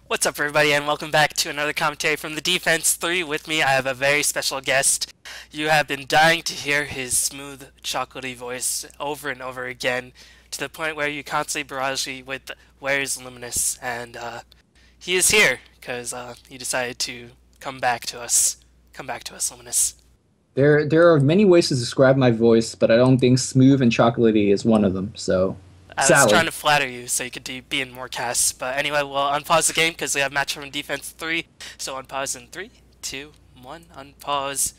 What's up, everybody, and welcome back to another commentary from the Defense 3. With me, I have a very special guest. You have been dying to hear his smooth, chocolatey voice over and over again, to the point where you constantly barrage me with, "Where's Luminous?" And he is here, because he decided to come back to us. Come back to us, Luminous. There are many ways to describe my voice, but I don't think smooth and chocolatey is one of them. So, I was trying Sally. to flatter you so you could be in more casts, but anyway, we'll unpause the game because we have match from Defense 3. So unpause in 3, 2, 1, unpause.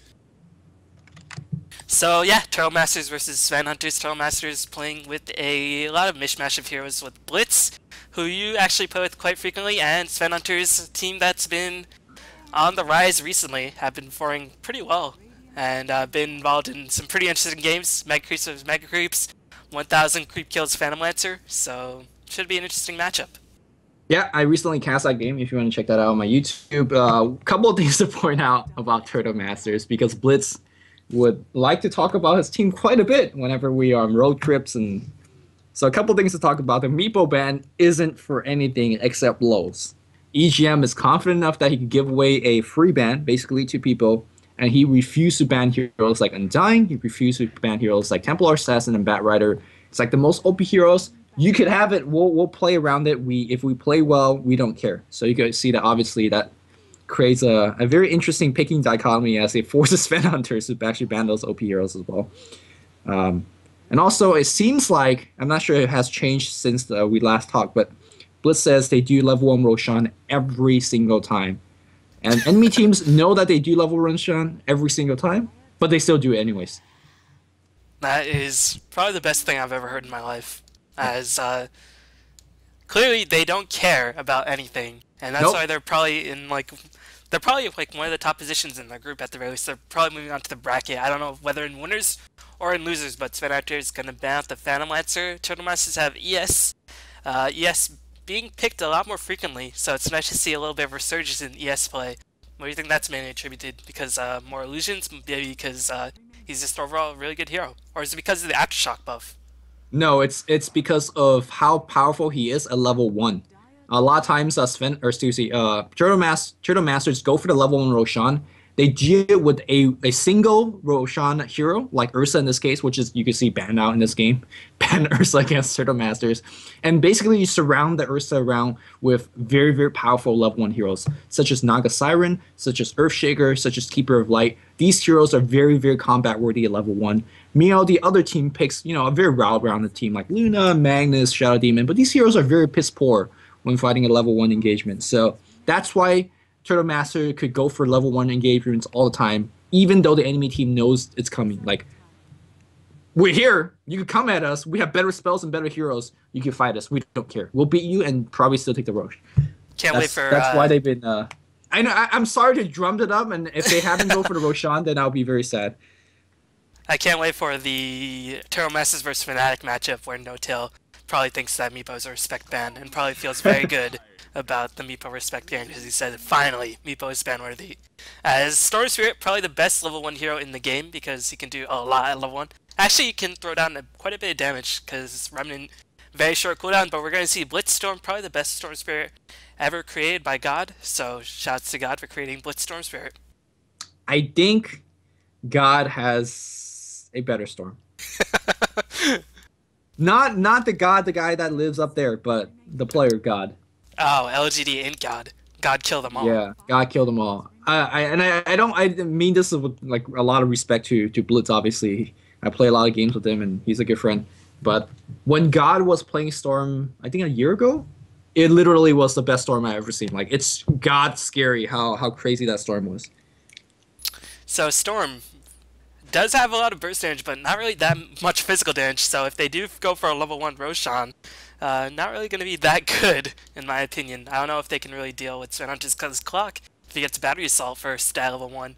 So yeah, Turtle Masters versus Svenhunterz. Turtle Masters playing with a lot of mishmash of heroes with Blitz, who you actually play with quite frequently, and Svenhunterz, a team that's been on the rise recently, have been performing pretty well, and been involved in some pretty interesting games. Mega Creeps versus Mega Creeps, 1000 Creep Kills Phantom Lancer, so should be an interesting matchup. Yeah, I recently cast that game. If you want to check that out on my YouTube, a couple of things to point out about Turtle Masters because Blitz would like to talk about his team quite a bit whenever we are on road trips, and so a couple of things to talk about. The Meepo ban isn't for anything except lows. EGM is confident enough that he can give away a free ban, basically, to people, and he refused to ban heroes like Undying. He refused to ban heroes like Templar Assassin and Bat Rider. It's like the most OP heroes. You could have it. We'll play around it. If we play well, we don't care. So you can see that obviously that creates a very interesting picking dichotomy as it forces Svenhunterz to actually ban those OP heroes as well. And also, it seems like, I'm not sure if it has changed since we last talked, but Blitz says they do level 1 Roshan every single time. And enemy teams know that they do level Roshan every single time, but they still do it anyways. That is probably the best thing I've ever heard in my life, as clearly they don't care about anything, and that's Nope. why they're probably in they're probably like one of the top positions in their group at the very least. They're probably moving on to the bracket. I don't know whether in winners or in losers, but Svenhunterz is going to ban out the Phantom Lancer. Turtle Masters have ES being picked a lot more frequently, so it's nice to see a little bit of resurgence in ES play. What do you think that's mainly attributed? Because more illusions? Maybe because he's just overall a really good hero? Or is it because of the Aftershock buff? No, it's because of how powerful he is at level 1. A lot of times, Turtle Masters go for the level 1 Roshan. They do it with a single Roshan hero, like Ursa in this case, which is, you can see, banned out in this game. Ban Ursa against Turtle Masters. And basically, you surround the Ursa around with very, very powerful level 1 heroes, such as Naga Siren, such as Earthshaker, such as Keeper of Light. These heroes are very, very combat worthy at level 1. Meanwhile, the other team picks, a very well-rounded team like Luna, Magnus, Shadow Demon, but these heroes are very piss poor when fighting a level 1 engagement. So that's why Turtle Master could go for level 1 engagements all the time, even though the enemy team knows it's coming. Like, we're here, you can come at us, we have better spells and better heroes, you can fight us, we don't care. We'll beat you and probably still take the Roche. Can't wait for... That's why they've been... I know, I'm sorry to drum it up, and if they haven't go for the Roshan, then I'll be very sad. I can't wait for the Turtle Masters vs Fnatic matchup where No-Tail probably thinks that Meepo is a respect ban and probably feels very good about the Meepo respect game because he said, finally, Meepo is ban worthy. As Storm Spirit, probably the best level 1 hero in the game because he can do a lot at level 1. Actually, he can throw down quite a bit of damage because Remnant, very short cooldown, but we're going to see Blitzstorm, probably the best Storm Spirit ever created by God. So, shouts to God for creating Blitzstorm Spirit. I think God has a better Storm. Not the God, the guy that lives up there, but the player God. Oh, LGD ain't God. God kill them all. Yeah, God killed them all. I mean this with like a lot of respect to Blitz. Obviously, I play a lot of games with him, and he's a good friend. But when God was playing Storm, I think a year ago, it literally was the best Storm I've ever seen. Like, it's God scary how crazy that Storm was. So Storm does have a lot of burst damage, but not really that much physical damage. So if they do go for a level 1 Roshan, not really going to be that good, in my opinion. I don't know if they can really deal with Svenhunterz' clock. If he gets Battery Assault for stat level 1,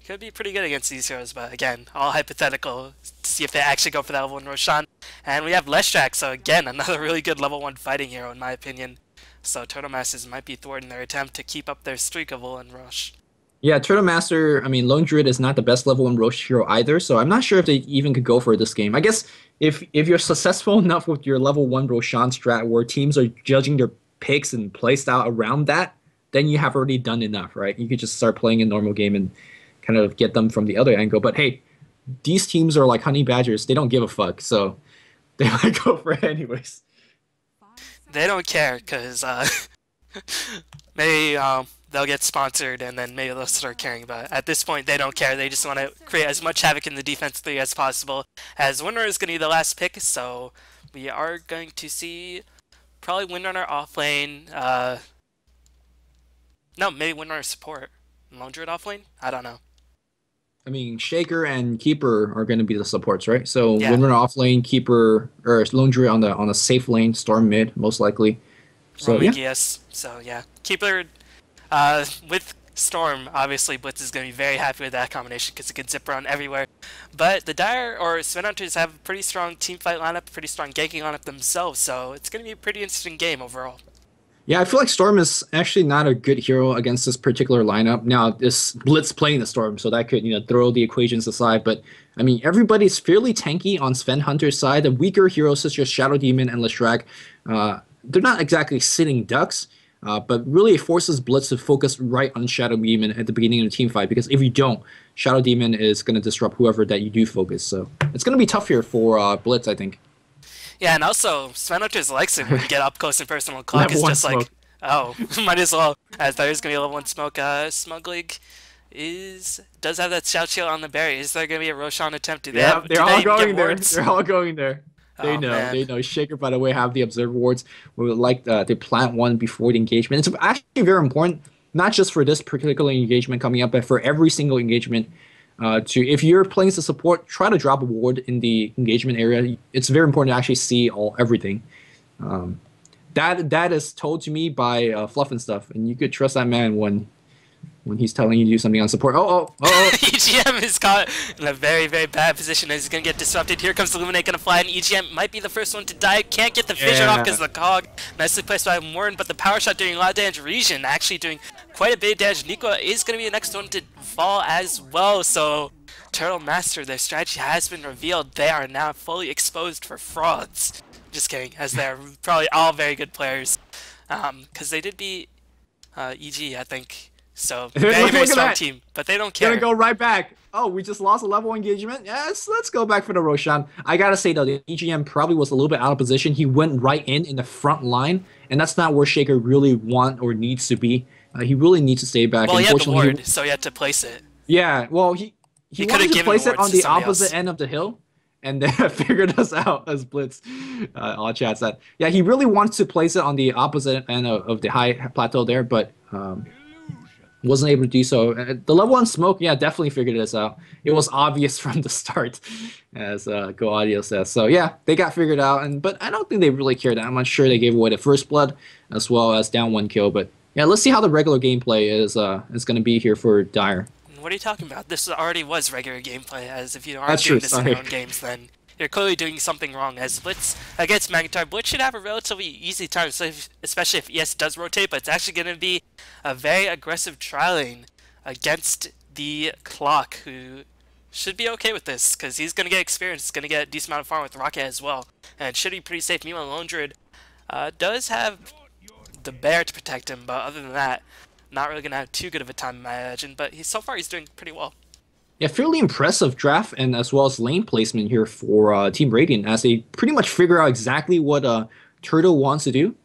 could be pretty good against these heroes, but again, all hypothetical to see if they actually go for that level 1 Roshan. And we have Leshrac, so again, another really good level 1 fighting hero, in my opinion. So Turtle Masters might be thwarting their attempt to keep up their streak of Will and Rush. Yeah, Turtle Master, I mean, Lone Druid is not the best level 1 Roche hero either, so I'm not sure if they even could go for this game. I guess if you're successful enough with your level 1 Roshan strat where teams are judging their picks and playstyle around that, then you have already done enough, right? You could just start playing a normal game and kind of get them from the other angle. But hey, these teams are like honey badgers. They don't give a fuck, so they might go for it anyways. They don't care because maybe they'll get sponsored and then maybe they'll start caring about it. At this point, they don't care. They just want to create as much havoc in the defense 3 as possible. As Windrunner is going to be the last pick, so we are going to see probably Windrunner off lane. No, maybe Windrunner support. Lone Druid off lane? I don't know. I mean, Shaker and Keeper are going to be the supports, right? So Yeah. Windrunner off lane, Keeper or Lone Druid on the safe lane, Storm mid most likely. So yeah. Yes. So yeah, Keeper with Storm, obviously Blitz is going to be very happy with that combination because it can zip around everywhere. But the Dire or Svenhunters have a pretty strong team fight lineup, pretty strong ganking lineup themselves, so it's going to be a pretty interesting game overall. Yeah, I feel like Storm is actually not a good hero against this particular lineup. Now, this Blitz playing the Storm, so that could, throw the equations aside. But, I mean, everybody's fairly tanky on Svenhunter's side. The weaker heroes such as Shadow Demon and Leshrac, they're not exactly sitting ducks, but really it forces Blitz to focus right on Shadow Demon at the beginning of the team fight, because if you don't, Shadow Demon is going to disrupt whoever that you do focus. So it's going to be tough here for Blitz, I think. Yeah, and also, Svenhunterz likes it when you get up close and personal. Clock is just smoke. like, oh, might as well. As there's going to be a level 1 smoke. Smuglig does have that shout shield on the berry. Is there going to be a Roshan attempt? They're all going there. They're all going there. They Oh, know. man. They know. Shaker, by the way, have the observer wards. We would like to plant one before the engagement. It's actually very important, not just for this particular engagement coming up, but for every single engagement. If you're playing as a support, try to drop a ward in the engagement area. It's very important to actually see everything. That is told to me by Fluff and stuff, and you could trust that man when he's telling you to do something on support. Oh. EGM is caught in a very, very bad position as he's going to get disrupted. Here comes the Luminate, going to fly, and EGM might be the first one to die. Can't get the vision off because of the cog. Nicely placed by Warren, but the power shot doing a lot of damage. Region actually doing quite a bit of damage. Nico is going to be the next one to fall as well, so Turtle Master, their strategy has been revealed. They are now fully exposed for frauds. Just kidding, as they're probably all very good players. Because they did beat EG, I think. So, very, very strong team, but they don't care. Gonna go right back. Oh, we just lost a level engagement? Yes, let's go back for the Roshan. I gotta say, though, the EGM probably was a little bit out of position. He went right in the front line, and that's not where Shaker really wants or needs to be. He really needs to stay back. Well, he had the ward, so he had to place it. Yeah, well, he wanted to place it on the opposite else. End of the hill, and then figured us out as Blitz. All chat said. Yeah, he really wants to place it on the opposite end of the high plateau there, but wasn't able to do so. The level 1 smoke, yeah, definitely figured this out. It was obvious from the start, as Go Audio says. So yeah, they got figured out, but I don't think they really cared that much. Sure, they gave away the first blood as well as down 1 kill, but yeah, let's see how the regular gameplay is going to be here for Dire. What are you talking about? This already was regular gameplay, as if you aren't doing this in your own games, then you're clearly doing something wrong. As Blitz against Magnetar, Blitz should have a relatively easy time, especially if ES does rotate, but it's actually going to be a very aggressive trialing against the Clock, who should be okay with this, because he's going to get experience, he's going to get a decent amount of farm with Rocket as well, and should be pretty safe. Meanwhile, Lone Druid does have the bear to protect him, but other than that, not really going to have too good of a time, I imagine, but so far he's doing pretty well. Yeah, fairly impressive draft and as well as lane placement here for Team Radiant, as they pretty much figure out exactly what Turtle wants to do,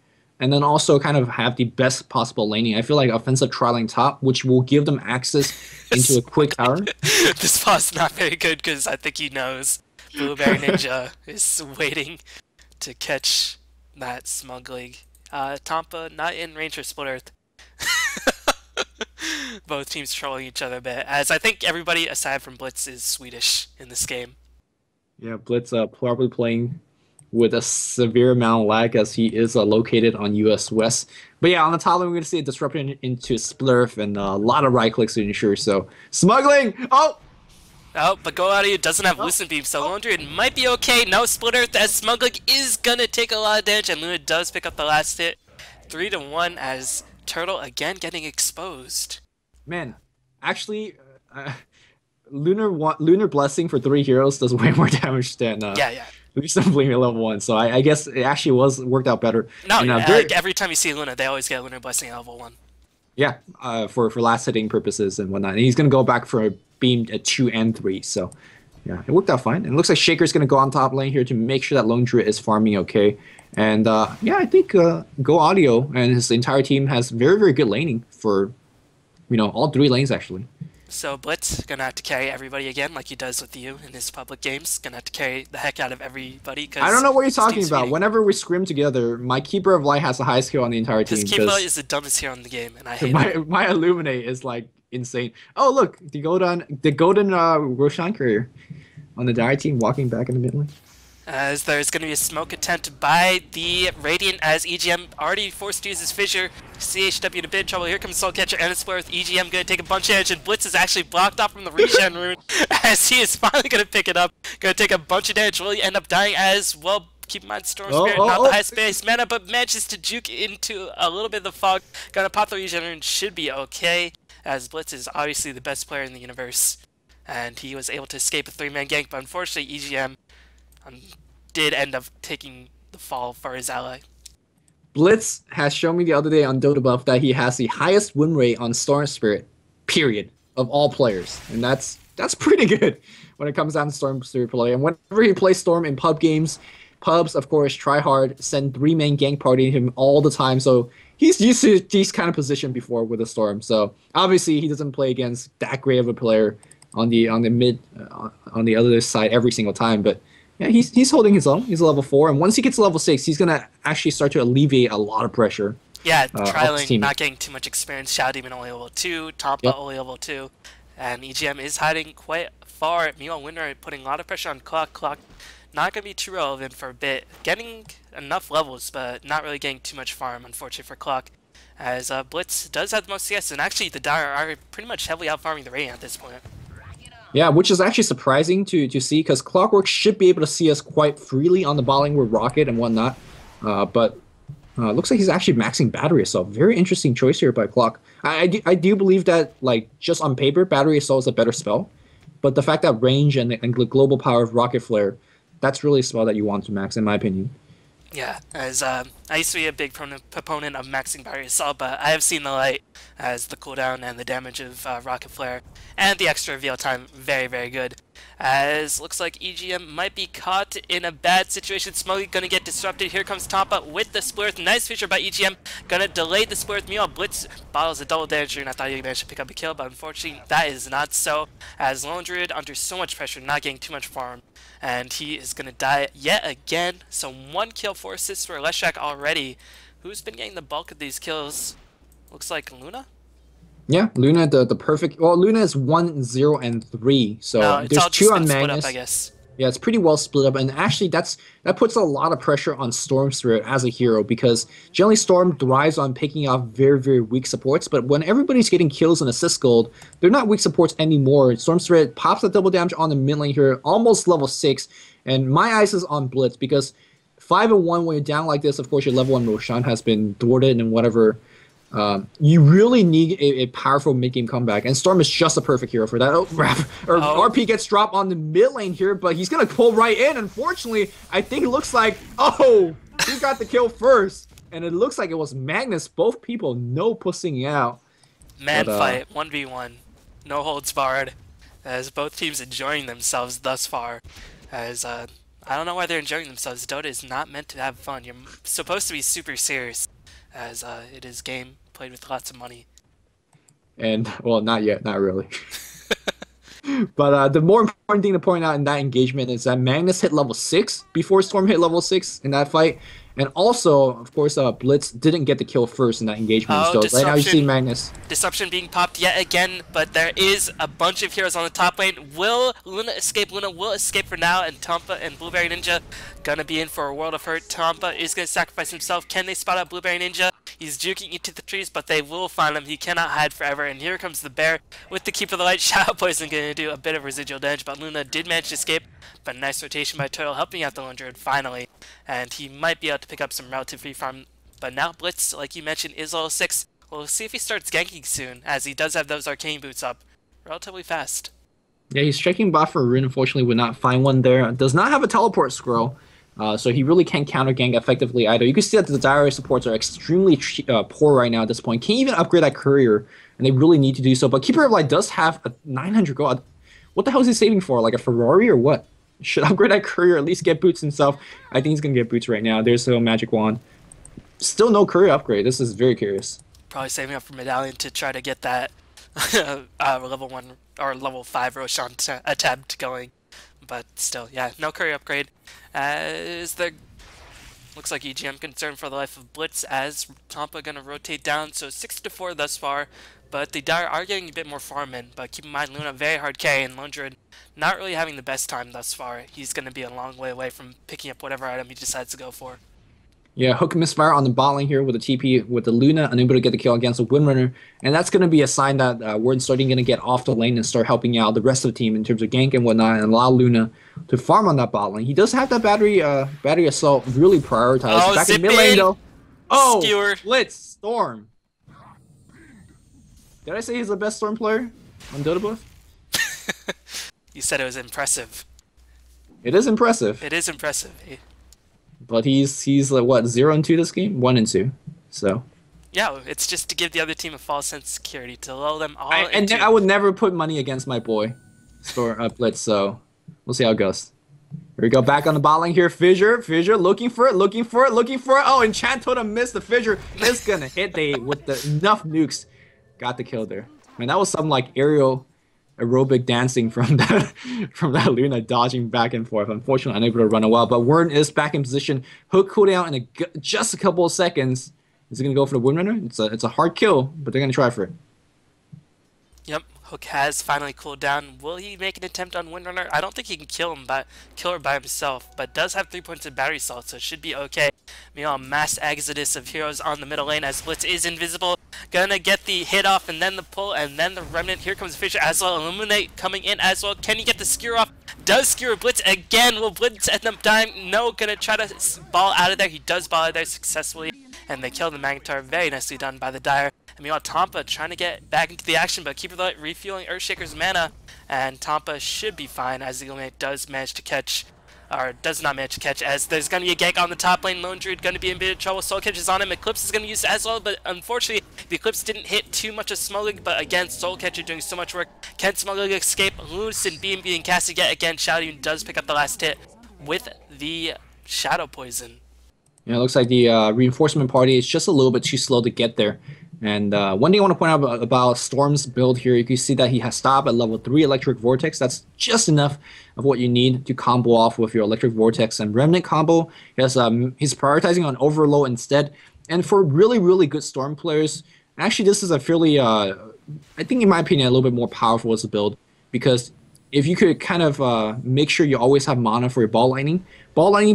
and then also kind of have the best possible laning. I feel like offensive trialing top, which will give them access into a quick tower. This boss not very good because I think he knows Blueberry Ninja is waiting to catch that Smuglig. Tampa not in range for Split Earth. Both teams trolling each other a bit, as I think everybody aside from Blitz is Swedish in this game. Yeah, Blitz probably playing with a severe amount of lag as he is located on US West. But yeah, on the top lane, we're going to see a disruption into Splurf and a lot of right clicks to ensure. So, smuggling! Oh, but Go Audio doesn't have Lucent Beam, so Lone Druid might be okay. No Split Earth, as Smuglig is going to take a lot of damage, and Luna does pick up the last hit. 3-1 as Turtle again getting exposed. Man, actually, Lunar Blessing for 3 heroes does way more damage than Lucent Beam at level 1, so I guess it actually worked out better. No, like every time you see Luna, they always get Lunar Blessing at level 1. Yeah, for last hitting purposes and whatnot. And he's gonna go back for a beam at 2 and 3. So yeah, it worked out fine. And it looks like Shaker's gonna go on top lane here to make sure that Lone Druid is farming okay. And yeah, I think Go Audio and his entire team has very, very good laning for all 3 lanes actually. So Blitz gonna have to carry everybody again, like he does with you in his public games. Gonna have to carry the heck out of everybody. Cause I don't know what you're talking about. Whenever we scrim together, my Keeper of Light has the highest kill on the entire team. His Keeper of Light is the dumbest hero in the game, and I hate my Illuminate is like insane. Oh look, the golden Roshan courier on the dire team walking back in the mid lane. As there's going to be a smoke attempt by the Radiant as EGM already forced to use his Fissure. CHW in a bit of trouble. Here comes Soul Catcher and a Square with EGM going to take a bunch of damage, and Blitz is actually blocked off from the regen rune as he is finally going to pick it up. Going to take a bunch of damage. Will he end up dying as well? Keep in mind, Storm Spirit, not the highest base mana, but manages to juke into a little bit of the fog. Gonna pop the regen rune, should be okay, as Blitz is obviously the best player in the universe. And he was able to escape a 3-man gank, but unfortunately EGM did end up taking the fall for his ally. Blitz has shown me the other day on Dota Buff that he has the highest win rate on Storm Spirit, period, of all players. And that's pretty good when it comes down to Storm Spirit play. And whenever he plays Storm in pub games, pubs, of course, try hard, send 3-man gank party him all the time. So he's used to these kind of position before with a Storm. So obviously he doesn't play against that great of a player on the mid on the other side every single time. But yeah, he's holding his own. He's a level 4, and once he gets to level 6, he's gonna actually start to alleviate a lot of pressure. Yeah, trialing, not getting too much experience. Shadow Demon only level 2, Tampa only level 2, and EGM is hiding quite far. Meanwhile, Winter putting a lot of pressure on Clock. Clock not gonna be too relevant for a bit. Getting enough levels, but not really getting too much farm, unfortunately for Clock. As Blitz does have the most CS, and actually the Dire are pretty much heavily out farming the Radiant at this point. Yeah, which is actually surprising to see, because Clockwork should be able to see us quite freely on the bottom with Rocket and whatnot. But looks like he's actually maxing Battery Assault. Very interesting choice here by Clock. I do believe that, like, just on paper, Battery Assault is a better spell. But the fact that range and global power of Rocket Flare, that's really a spell that you want to max, in my opinion. Yeah, as I used to be a big proponent of maxing Battery Assault, but I have seen the light as the cooldown and the damage of Rocket Flare and the extra reveal time very, very good. As looks like EGM might be caught in a bad situation. Smoggy gonna get disrupted. Here comes Tampa with the Splurth. Nice feature by EGM. Gonna delay the Splurth. Meanwhile, Blitz bottles a double damage, and I thought he managed to pick up a kill, but unfortunately that is not so. As Lone Druid under so much pressure, not getting too much farm, and he is gonna die yet again. So 1 kill, 4 assists for Leshak already. Who's been getting the bulk of these kills? Looks like Luna? Yeah, Luna, the perfect. Well, Luna is 1, 0, and 3. So no, there's 2 on Magnus. Magnus. Up, I guess. Yeah, it's pretty well split up, and actually that puts a lot of pressure on Storm Spirit as a hero, because generally Storm thrives on picking off very, very weak supports, but when everybody's getting kills and assist gold, they're not weak supports anymore. Storm Spirit pops a double damage on the mid lane here, almost level 6, and my eyes is on Blitz, because 5 and 1 when you're down like this, of course your level 1 Roshan has been thwarted and whatever. You really need a powerful mid-game comeback, and Storm is just a perfect hero for that. RP gets dropped on the mid lane here, but he's gonna pull right in. Unfortunately, I think it looks like, oh, he got the kill first, and it looks like it was Magnus. Both people no pussing out. Man fight, 1v1, no holds barred, as both teams enjoying themselves thus far. As I don't know why they're enjoying themselves. Dota is not meant to have fun. You're supposed to be super serious, as it is game played with lots of money. And, well, not yet, not really. But the more important thing to point out in that engagement is that Magnus hit level 6 before Storm hit level 6 in that fight. And also, of course, Blitz didn't get the kill first in that engagement. Oh, so right now you see Magnus. Disruption being popped yet again, but there is a bunch of heroes on the top lane. Will Luna escape? Luna will escape for now, and Tampa and Blueberry Ninja gonna be in for a world of hurt. Tampa is gonna sacrifice himself. Can they spot out Blueberry Ninja? He's juking into the trees, but they will find him. He cannot hide forever, and here comes the bear with the Keep of the Light. Shadow Poison gonna do a bit of residual damage, but Luna did manage to escape. But nice rotation by Turtle, helping out the Lone Druid finally, and he might be able to pick up some relative free farm. But now Blitz, like you mentioned, is level 6. We'll see if he starts ganking soon, as he does have those arcane boots up relatively fast. Yeah, he's checking bot for a rune. Unfortunately, would not find one there. Does not have a teleport scroll. So he really can't counter gank effectively either. You can see that the dire supports are extremely poor right now at this point. Can't even upgrade that courier, and they really need to do so. But Keeper of Light does have a 900 gold. What the hell is he saving for? Like a Ferrari or what? Should upgrade that courier, at least get boots himself. I think he's gonna get boots right now. There's a magic wand. Still no courier upgrade. This is very curious. Probably saving up for Medallion to try to get that level 1 or level 5 Roshan attempt going. But still, yeah, no courier upgrade. Is there... Looks like EGM concerned for the life of Blitz as Tampa gonna rotate down. So 6-4 thus far. But the Dire are getting a bit more farm in. But keep in mind, Luna very hard carry, and Lundred not really having the best time thus far. He's going to be a long way away from picking up whatever item he decides to go for. Yeah, Hook and Misfire on the bot lane here with the TP with the Luna, unable to get the kill against the Windrunner. And that's going to be a sign that we're starting going to get off the lane and start helping out the rest of the team in terms of gank and whatnot, and allow Luna to farm on that bot lane. He does have that battery assault really prioritized. Oh, back in mid lane though. Oh, Skewer. Blitz, Storm. Did I say he's the best Storm player on Dota Buff? You said it was impressive. It is impressive. It is impressive. But he's like what, 0-2 this game? 1-2. So yeah, it's just to give the other team a false sense of security, to lull them all and I would never put money against my boy Blitz, so we'll see how it goes. Here we go, back on the bot lane here. Fissure, looking for it. Oh, Enchant Totem missed. The Fissure is gonna hit with enough nukes. Got the kill there. Man, that was some like aerial aerobic dancing from that Luna dodging back and forth. Unfortunately, unable to run a while, but Wern is back in position. Hook cooldown in just a couple of seconds. Is he gonna go for the Windrunner? It's a hard kill, but they're gonna try for it. Yep, Hook has finally cooled down. Will he make an attempt on Windrunner? I don't think he can kill her by himself, but does have 3 points of battery salt, so it should be okay. Meanwhile, mass exodus of heroes on the middle lane as Blitz is invisible. Gonna get the hit off and then the pull and then the remnant. Here comes Fissure as well. Illuminate coming in as well. Can he get the skewer off? Does skewer Blitz again. Will Blitz end up dying? No, gonna try to ball out of there. He does ball out of there successfully. And they kill the Magnetar. Very nicely done by the Dire. And meanwhile, Tampa trying to get back into the action, but Keeper of the Light refueling Earthshaker's mana. And Tampa should be fine as the Illuminate does manage to catch, or does not manage to catch, as there's going to be a gank on the top lane. Lone Druid going to be in a bit of trouble. Soul Catcher is on him. Eclipse is going to use it as well, but unfortunately, the Eclipse didn't hit too much of Smuggling, but again, Soul Catcher doing so much work. Can Smuggling escape? Lucid Beam being casted yet again. Shadow does pick up the last hit with the Shadow Poison. Yeah, it looks like the reinforcement party is just a little bit too slow to get there. And one thing I want to point out about Storm's build here, you can see that he has stopped at level 3 Electric Vortex. That's just enough of what you need to combo off with your Electric Vortex and Remnant combo. He's prioritizing on Overload instead. And for really, really good Storm players, actually this is a fairly, I think in my opinion, a little bit more powerful as a build. Because if you could kind of make sure you always have mana for your Ball Lightning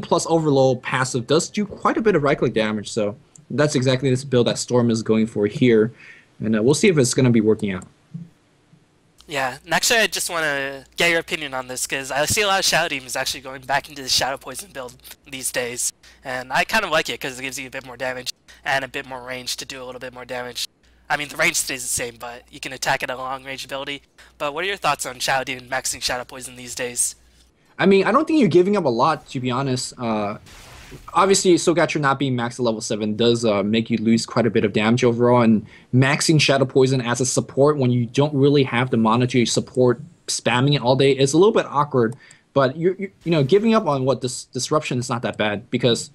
plus Overload passive does do quite a bit of right-click damage. So that's exactly this build that Storm is going for here. And we'll see if it's going to be working out. Yeah, and actually I just want to get your opinion on this, because I see a lot of Shadow teams actually going back into the Shadow Poison build these days. And I kind of like it because it gives you a bit more damage and a bit more range to do a little bit more damage. I mean, the range stays the same, but you can attack at a long-range ability. But what are your thoughts on Shadow Demon maxing Shadow Poison these days? I mean, I don't think you're giving up a lot, to be honest. Obviously, Soulcatcher not being maxed at level 7 does make you lose quite a bit of damage overall, and maxing Shadow Poison as a support when you don't really have the mana to support spamming it all day is a little bit awkward. But you know, giving up on this disruption is not that bad, because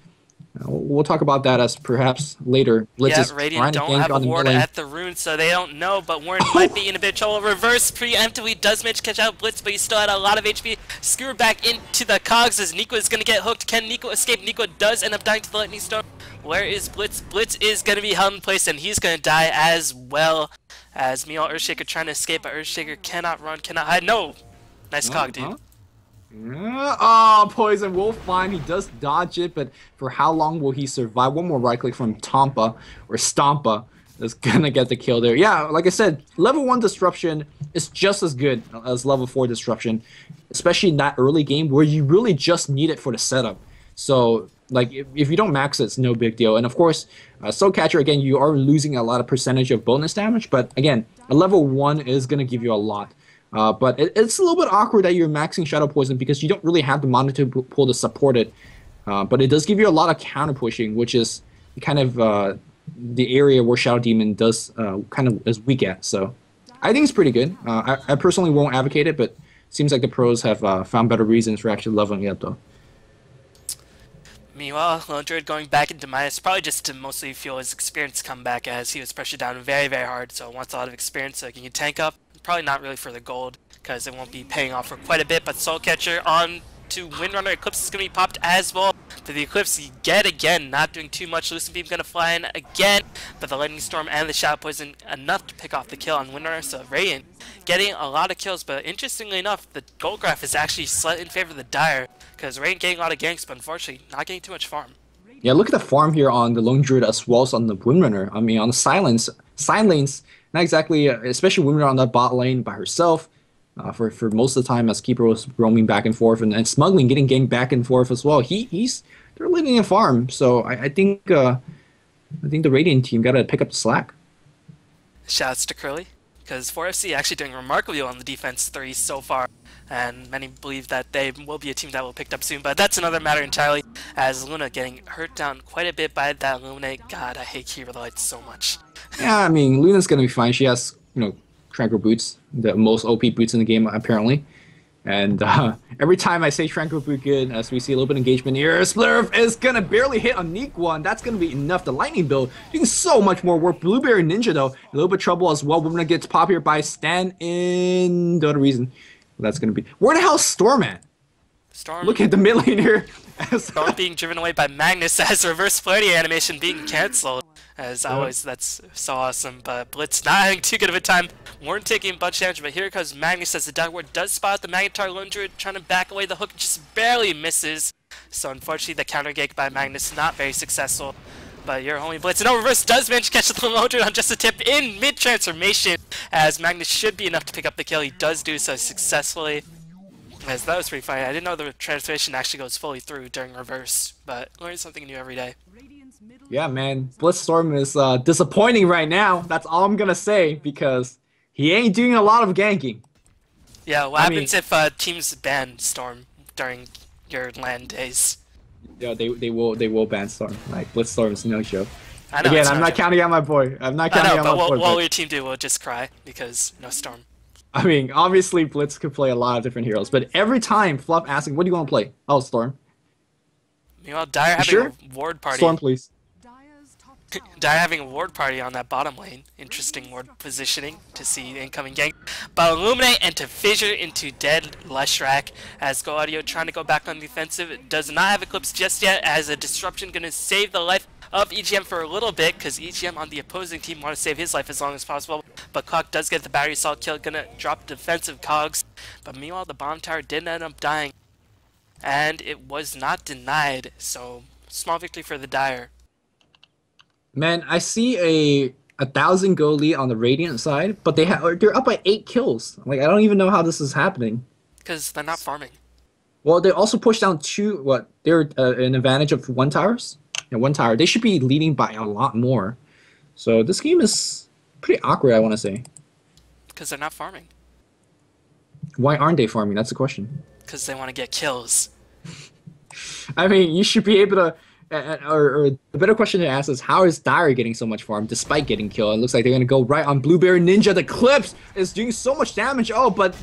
we'll talk about that as perhaps later. Blitz yeah, Radiant don't have a ward at the rune, so they don't know, but Warren might be in a bit of trouble. Reverse preemptively does manage to catch out Blitz, but he still had a lot of HP. Skewer back into the cogs as Nico is going to get hooked. Can Nico escape? Nico does end up dying to the Lightning Storm. Where is Blitz? Blitz is going to be held in place, and he's going to die as well. As Meow Earthshaker trying to escape, but Earthshaker cannot run, cannot hide. No! Nice cog, dude. Oh, Poison will find. He does dodge it, but for how long will he survive? One more right click from Tampa or Stompa is gonna get the kill there. Yeah, like I said, level 1 disruption is just as good as level 4 disruption, especially in that early game where you really just need it for the setup. So, like, if you don't max it, it's no big deal. And of course, Soulcatcher, again, you are losing a lot of percentage of bonus damage, but again, a level 1 is gonna give you a lot. But it's a little bit awkward that you're maxing Shadow Poison because you don't really have the mana to pull to support it. But it does give you a lot of counter pushing, which is kind of the area where Shadow Demon does kind of is weak at. So I think it's pretty good. I personally won't advocate it, but it seems like the pros have found better reasons for actually leveling it up, though. Meanwhile, Lone Druid going back into minus, probably just to mostly feel his experience come back as he was pressured down very, very hard, so wants a lot of experience so he can tank up. Probably not really for the gold, because it won't be paying off for quite a bit, but Soul Catcher on to Windrunner. Eclipse is going to be popped as well. For the Eclipse, yet again, not doing too much. Lucent Beam going to fly in again, but the Lightning Storm and the Shadow Poison enough to pick off the kill on Windrunner, so Radiant getting a lot of kills, but interestingly enough, the gold graph is actually slightly in favor of the Dire, because Radiant getting a lot of ganks, but unfortunately not getting too much farm. Yeah, look at the farm here on the Lone Druid as well as on the Windrunner. I mean, on the side lanes, not exactly, especially Windrunner on that bot lane by herself. For most of the time as Keeper was roaming back and forth, and Smuggling getting ganked back and forth as well. They're living in farm, so I think the Radiant team got to pick up the slack. Shouts to Curly, because 4FC actually doing remarkably well on the defense 3 so far, and many believe that they will be a team that will pick up soon, but that's another matter entirely, as Luna getting hurt down quite a bit by that Illuminate. God, I hate Keeper Light so much. Yeah, I mean, Luna's going to be fine. She has, Tranquil Boots, the most OP boots in the game, apparently. And every time I say Tranquil Boot good, as we see a little bit of engagement here, Splurf is going to barely hit on Neek 1. That's going to be enough. The Lightning build doing so much more work. Blueberry Ninja, though, a little bit of trouble as well. We're going to get pop here by Stan in the other reason. That's going to be... Where the hell is Storm at? Storm... Look at the mid lane here. Storm being driven away by Magnus as reverse polarity animation being cancelled. As always, that's so awesome, but Blitz not having too good of a time. Warren taking a bunch of damage, but here comes Magnus as the downward does spot the Magnetar Lone Druid trying to back away. The hook just barely misses. So unfortunately, the counter gank by Magnus not very successful. But your homie Blitz, no reverse, does manage to catch the Lone Druid on just a tip in mid-transformation, as Magnus should be enough to pick up the kill. He does do so successfully. As that was pretty funny. I didn't know the transformation actually goes fully through during reverse, but learn something new every day. Yeah, man. Blitzstorm is disappointing right now. That's all I'm gonna say, because he ain't doing a lot of ganking. Yeah, what happens if teams ban Storm during your LAN days? Yeah, they will ban Storm. Like, Blitzstorm is no joke. I know, again, I'm not counting out my boy. I'm not counting out my boy. What will your team do? We'll just cry because no Storm. I mean, obviously Blitz could play a lot of different heroes, but every time Fluff asking, "What do you want to play?" Oh, Storm. Meanwhile, Dire having a ward party. Storm, please. Dire having a ward party on that bottom lane. Interesting ward positioning to see incoming gank. But Illuminate and to fissure into dead Leshrac as Go Audio trying to go back on defensive. It does not have Eclipse just yet, as a disruption going to save the life of EGM for a little bit, because EGM on the opposing team want to save his life as long as possible. But Clock does get the battery assault kill, going to drop defensive cogs. But meanwhile, the bomb tower did end up dying. And it was not denied, so small victory for the Dire. Man, I see a 1,000 goal lead on the Radiant side, but they're up by 8 kills. Like, I don't even know how this is happening. Because they're not farming. Well, they also pushed down they're an advantage of 1 towers. Yeah, 1 tower. They should be leading by a lot more. So this game is pretty awkward, I want to say. Because they're not farming. Why aren't they farming? That's the question. Because they want to get kills. I mean, you should be able to... or the better question to ask is, how is Dire getting so much farm despite getting killed? It looks like they're going to go right on Blueberry Ninja. The Clips is doing so much damage. Oh, but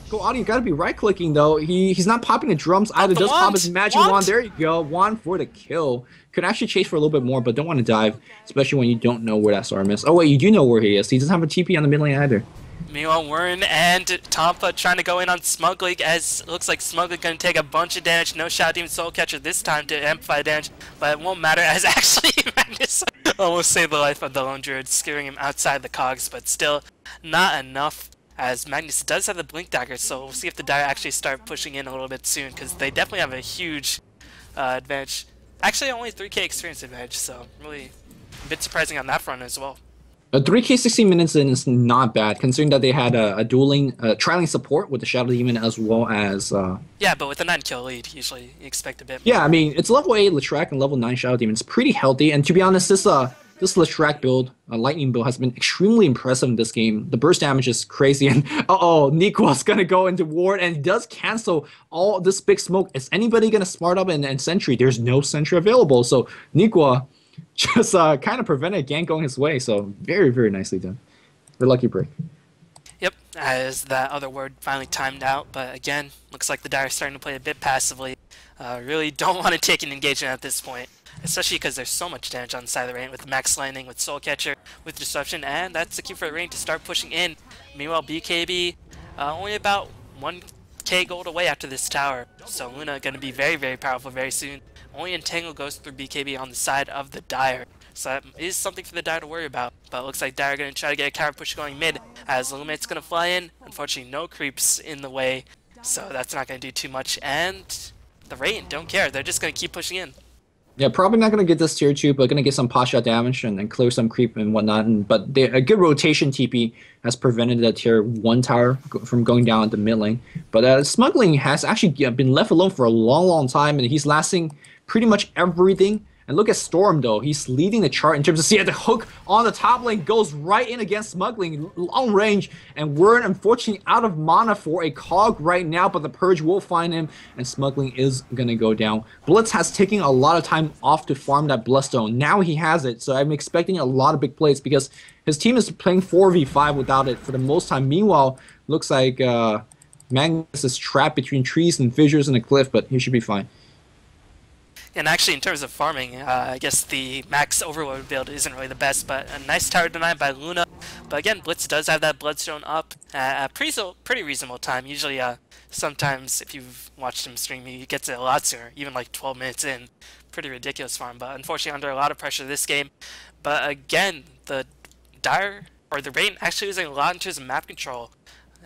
Go Audio got to be right-clicking, though. He's not popping the drums either. Does pop his magic wand. There you go. Wand for the kill. Could actually chase for a little bit more, but don't want to dive, especially when you don't know where that Storm is. Oh, wait, you do know where he is. He doesn't have a TP on the mid lane either. Meanwhile, Warren and Tompa trying to go in on Smuggling, as it looks like Smuggling going to take a bunch of damage. No Shadow Demon Soul Catcher this time to amplify damage, but it won't matter, as actually Magnus almost saved the life of the Lone Druid, scaring him outside the cogs, but still not enough, as Magnus does have the Blink Dagger, so we'll see if the Dire actually start pushing in a little bit soon, because they definitely have a huge advantage. Actually, only 3k experience advantage, so really a bit surprising on that front as well. 3k 16 minutes in is not bad, considering that they had a dueling, trailing support with the Shadow Demon as well as... Yeah, but with a 9-kill lead, usually you expect a bit more. Yeah, I mean, it's level 8 Leshrac and level 9 Shadow Demon. It's pretty healthy, and to be honest, this this Leshrac build, Lightning build, has been extremely impressive in this game. The burst damage is crazy, and Nikwa's gonna go into ward and does cancel all this big smoke. Is anybody gonna smart up and sentry? There's no sentry available, so Nikwa just kind of prevented gank going his way. So very, very nicely done. Good lucky break. Yep, as that other word finally timed out, but again, looks like the Dire is starting to play a bit passively. Really don't want to take an engagement at this point, especially because there's so much damage on the side of the Rain with Max Lightning, with Soul Catcher, with Disruption, and that's the key for the Rain to start pushing in. Meanwhile, BKB only about 1k gold away after this tower, so Luna going to be very, very powerful very soon. Only Entangle goes through BKB on the side of the Dire, so that is something for the Dire to worry about. But it looks like Dire going to try to get a counter push going mid, as Lumina's going to fly in. Unfortunately, no creeps in the way, so that's not going to do too much, and the Rain don't care. They're just going to keep pushing in. Yeah, probably not going to get this tier 2, but going to get some pot shot damage and clear some creep and whatnot. But a good rotation TP has prevented that tier 1 tower from going down at the mid lane. But Smuggling has actually been left alone for a long, long time, and he's lasting pretty much everything. And look at Storm, though. He's leading the chart in terms of, see, the hook on the top lane goes right in against Smuggling, long range. And we're unfortunately out of mana for a Cog right now, but the Purge will find him, and Smuggling is going to go down. Blitz has taken a lot of time off to farm that Bloodstone. Now he has it, so I'm expecting a lot of big plays because his team is playing 4v5 without it for the most time. Meanwhile, looks like Magnus is trapped between trees and fissures and a cliff, but he should be fine. And actually, in terms of farming, I guess the max overload build isn't really the best, but a nice tower denied by Luna. But again, Blitz does have that Bloodstone up at a pretty reasonable time. Usually, sometimes, if you've watched him stream, he gets it a lot sooner, even like 12 minutes in. Pretty ridiculous farm, but unfortunately under a lot of pressure this game. But again, the Rain actually using a lot in terms of map control.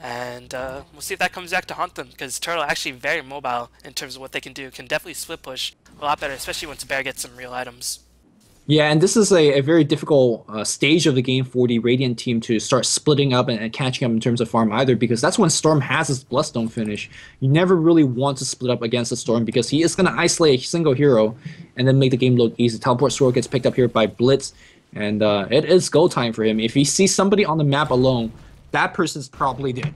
And we'll see if that comes back to haunt them, because Turtle actually very mobile in terms of what they can do. Can definitely split push a lot better, especially once Bear gets some real items. Yeah, and this is a very difficult stage of the game for the Radiant team to start splitting up and catching up in terms of farm either, because that's when Storm has his Bloodstone finish. You never really want to split up against the Storm because he is going to isolate a single hero and then make the game look easy. Teleport Sword gets picked up here by Blitz, and it is go time for him. If he sees somebody on the map alone, that person's probably dead.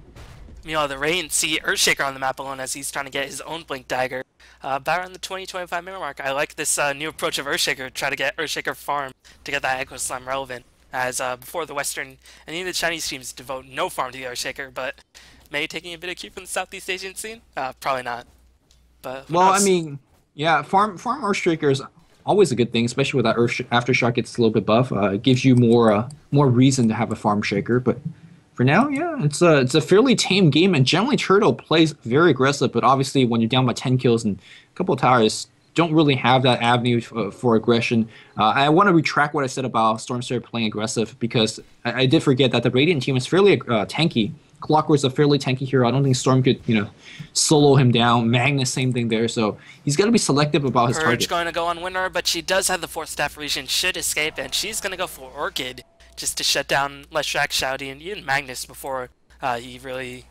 Meanwhile, the Rain see Earthshaker on the map alone as he's trying to get his own Blink Dagger. About around the 20-25 minute mark, I like this new approach of Earthshaker, try to get Earthshaker farm to get that Echo Slam relevant. As before the Western and even the Chinese teams devote no farm to the Earthshaker, but maybe taking a bit of cue from the Southeast Asian scene? Probably not. But well, I mean, yeah, farm Earthshaker is always a good thing, especially with that Aftershock gets a little bit buff. It gives you more reason to have a farm shaker, but for now, yeah, it's a fairly tame game, and generally Turtle plays very aggressive, but obviously when you're down by 10 kills and a couple of towers, don't really have that avenue for aggression. I want to retract what I said about Stormstar playing aggressive, because I did forget that the Radiant team is fairly tanky. Clockwork's a fairly tanky hero. I don't think Storm could, solo him down. Magnus, same thing there, so he's got to be selective about his target. Purge going to go on winner, but she does have the 4th staff region, should escape, and she's going to go for Orchid, just to shut down Leshrac, Shouty, and even Magnus before he really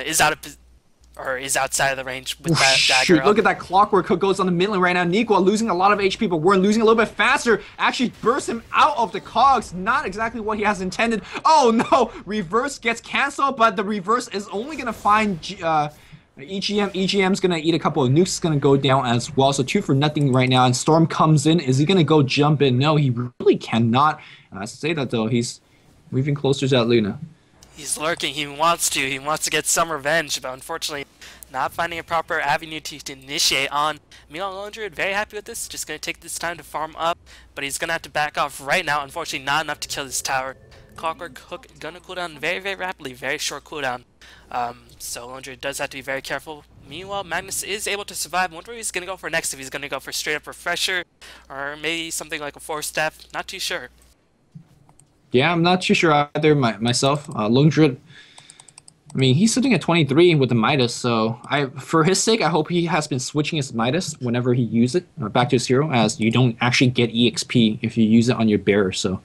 is outside of the range with that dagger. Shoot, look at that Clockwork hook goes on the mid lane right now. Nikwa losing a lot of HP, but we're losing a little bit faster. Actually bursts him out of the cogs. Not exactly what he has intended. Oh no! Reverse gets cancelled, but the reverse is only going to find EGM. EGM's going to eat a couple of nukes. Going to go down as well. So 2 for nothing right now. And Storm comes in. Is he going to go jump in? No, he really cannot. Say that though, he's moving closer to that Luna. He's lurking. He wants to. He wants to get some revenge, but unfortunately, not finding a proper avenue to initiate on. Meanwhile, Londred very happy with this. Just going to take this time to farm up, but he's going to have to back off right now. Unfortunately, not enough to kill this tower. Clockwork hook going to cool down very, very rapidly. Very short cooldown. So Londred does have to be very careful. Meanwhile, Magnus is able to survive. I wonder what he's going to go for next. If he's going to go for straight up Refresher, or maybe something like a 4th staff. Not too sure. Yeah, I'm not too sure either myself. Lundred, I mean, he's sitting at 23 with the Midas, so for his sake, I hope he has been switching his Midas whenever he uses it back to his hero, as you don't actually get EXP if you use it on your bearer, so